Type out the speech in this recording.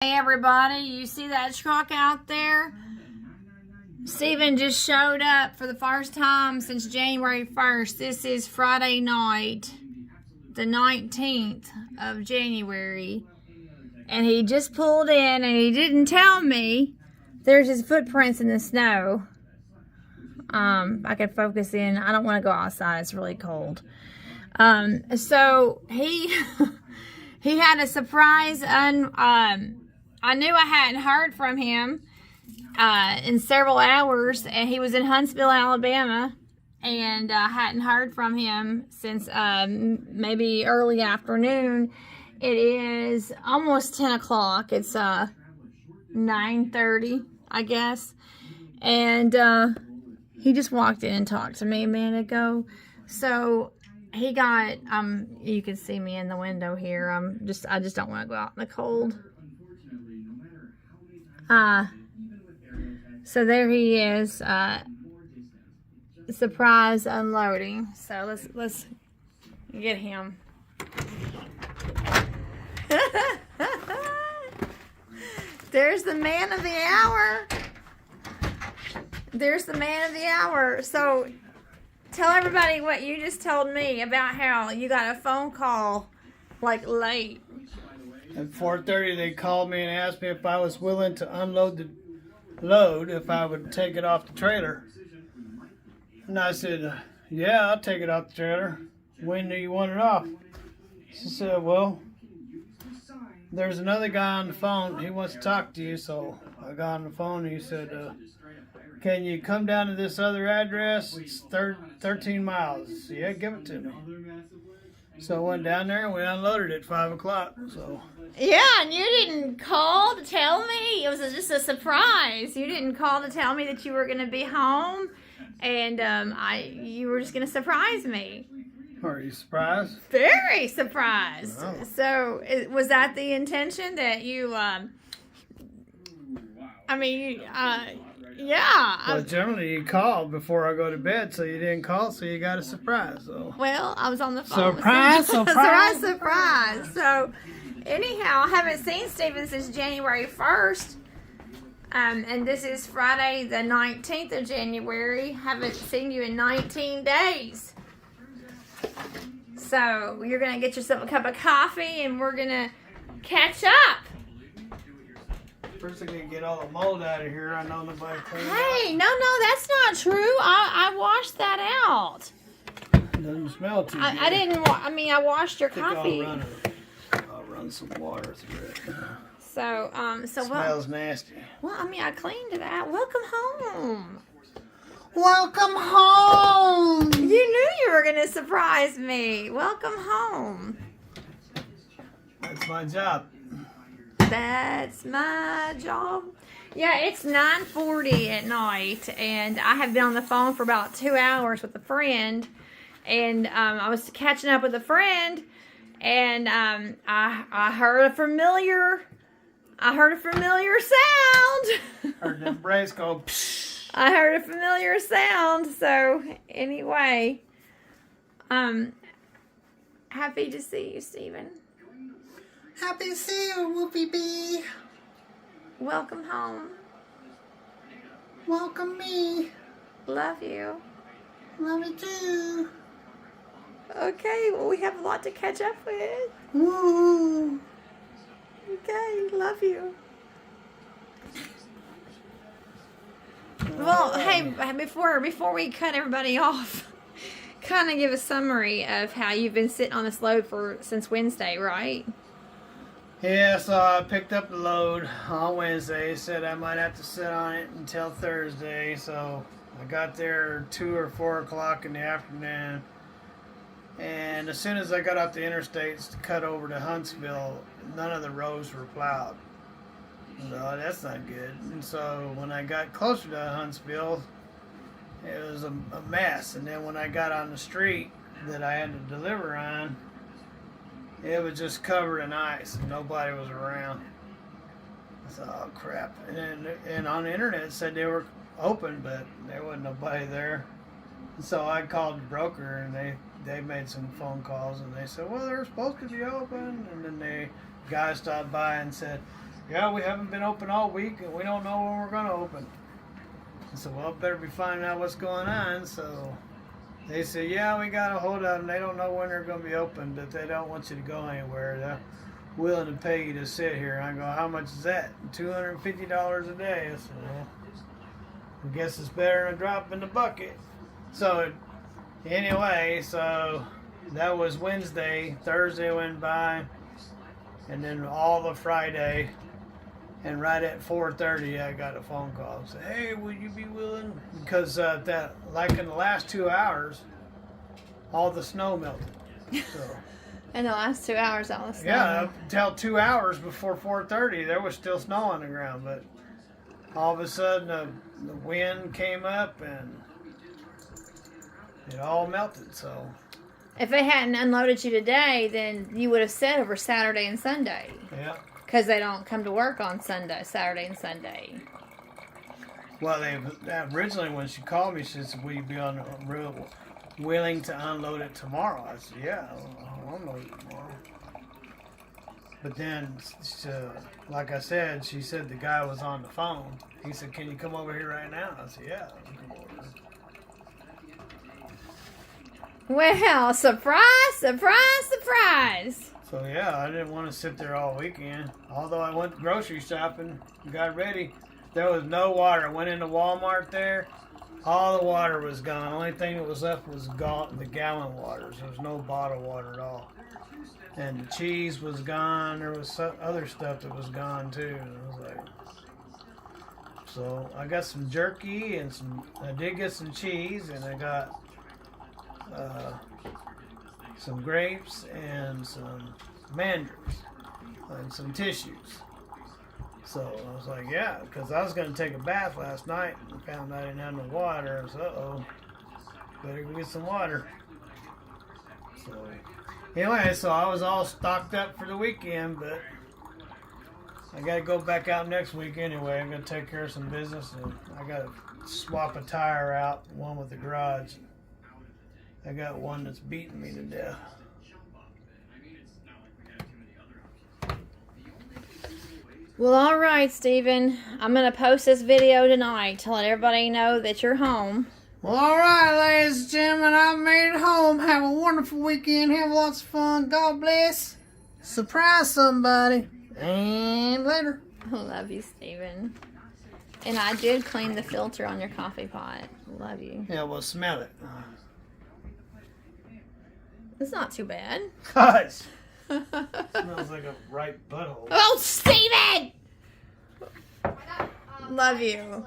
Hey everybody, you see that truck out there? Steven just showed up for the first time since January 1st. This is Friday night, the 19th of January. And he just pulled in and he didn't tell me there's his footprints in the snow. I can focus in. I don't want to go outside. It's really cold. So he he had a surprise. I knew I hadn't heard from him in several hours, and he was in Huntsville, Alabama, and I hadn't heard from him since maybe early afternoon. It is almost 10 o'clock. It's 9:30, I guess, and he just walked in and talked to me a minute ago. So he got you can see me in the window here. I just don't want to go out in the cold. So there he is, surprise unloading. So let's get him. There's the man of the hour. There's the man of the hour. So tell everybody what you just told me about how you got a phone call like late. At 4:30 they called me and asked me if I was willing to unload the load, if I would take it off the trailer. And I said, yeah, I'll take it off the trailer. When do you want it off? She said, well, there's another guy on the phone. He wants to talk to you. So I got on the phone and he said, can you come down to this other address? It's 13 miles. Yeah, give it to me. So I went down there and we unloaded at 5 o'clock. So. Yeah, and you didn't call to tell me. It was just a surprise. You didn't call to tell me that you were going to be home, and you were just going to surprise me. Are you surprised? Very surprised. Oh. So, was that the intention that you? Yeah. Well, generally you call before I go to bed, so you didn't call, so you got a surprise. So. Well, I was on the phone. Surprise! Surprise! So, anyhow, I haven't seen Steven since January 1st, and this is Friday the 19th of January. Haven't seen you in 19 days. So, you're going to get yourself a cup of coffee, and we're going to catch up. First I gotta get all the mold out of here. I know nobody cleaned it. Hey, no, that's not true. I washed that out. It doesn't smell too good. I didn't. I washed your coffee. I'll run some water through it. So Smells nasty. Well, I cleaned it out. Welcome home. Welcome home. You knew you were gonna surprise me. Welcome home. That's my job. That's my job. Yeah, it's 9:40 at night, and I have been on the phone for about 2 hours with a friend, and I was catching up with a friend, and I heard a familiar sound. Heard them brakes go. Psh. I heard a familiar sound. So anyway, happy to see you, Steven. Happy to see you, Whoopie Bee. Welcome home. Welcome me. Love you. Love you too. Okay, well, we have a lot to catch up with. Woo. Okay, love you. Well, hey, before we cut everybody off, kind of give a summary of how you've been sitting on this load since Wednesday, right? Yeah, so I picked up the load on Wednesday. Said I might have to sit on it until Thursday. So I got there 2 or 4 o'clock in the afternoon. And as soon as I got off the interstates to cut over to Huntsville, none of the roads were plowed. So that's not good. And so when I got closer to Huntsville, it was a mess. And then when I got on the street that I had to deliver on, it was just covered in ice and nobody was around. I thought, oh crap. And on the internet it said they were open, but there wasn't nobody there. And so I called the broker and they made some phone calls and they said, well, they're supposed to be open. And then the guy stopped by and said, yeah, we haven't been open all week, and we don't know when we're going to open. I said, well, better be finding out what's going on. So they said, yeah, we got a hold of them. They don't know when they're going to be open, but they don't want you to go anywhere. They're willing to pay you to sit here. I go, how much is that? $250 a day. I said, well, I guess it's better than a drop in the bucket. So anyway, so that was Wednesday. Thursday went by, and then all the Friday. And right at 4:30, I got a phone call. Said, "Hey, would you be willing?" Because that, like in the last 2 hours, all the snow melted. So In the last 2 hours, all the snow. yeah, up until 2 hours before 4:30, there was still snow on the ground. But all of a sudden, the wind came up and it all melted. So If they hadn't unloaded you today, then you would have said over Saturday and Sunday. yeah. Because they don't come to work on Saturday and Sunday. Well, they originally when she called me, she said, "Will you be willing to unload it tomorrow?" I said, "Yeah, I'll unload it tomorrow." But then, like I said, she said the guy was on the phone. He said, "Can you come over here right now?" I said, "Yeah, I can come over." Well, surprise, surprise, surprise. So yeah, I didn't want to sit there all weekend. Although I went grocery shopping, got ready, there was no water. I went into Walmart there, all the water was gone. The only thing that was left was the gallon waters. There was no bottled water at all. And the cheese was gone. There was some other stuff that was gone too. And I was like, so I got some jerky and I did get some cheese, and I got some grapes and some mandarins and some tissues. So I was like, yeah, because I was going to take a bath last night and found I didn't have no water. I was, uh-oh, better go get some water. So anyway, so I was all stocked up for the weekend, but I got to go back out next week anyway. I'm going to take care of some business, and I got to swap a tire out, one with the garage. I got one that's beating me to death. Well, all right, Steven. I'm going to post this video tonight to let everybody know that you're home. Well, all right, ladies and gentlemen, I made it home. Have a wonderful weekend. Have lots of fun. God bless. Surprise somebody. And later. I love you, Steven. And I did clean the filter on your coffee pot. Love you. Yeah, well, smell it. It's not too bad. Gosh. Smells like a ripe butthole. Oh, Steven! Love you.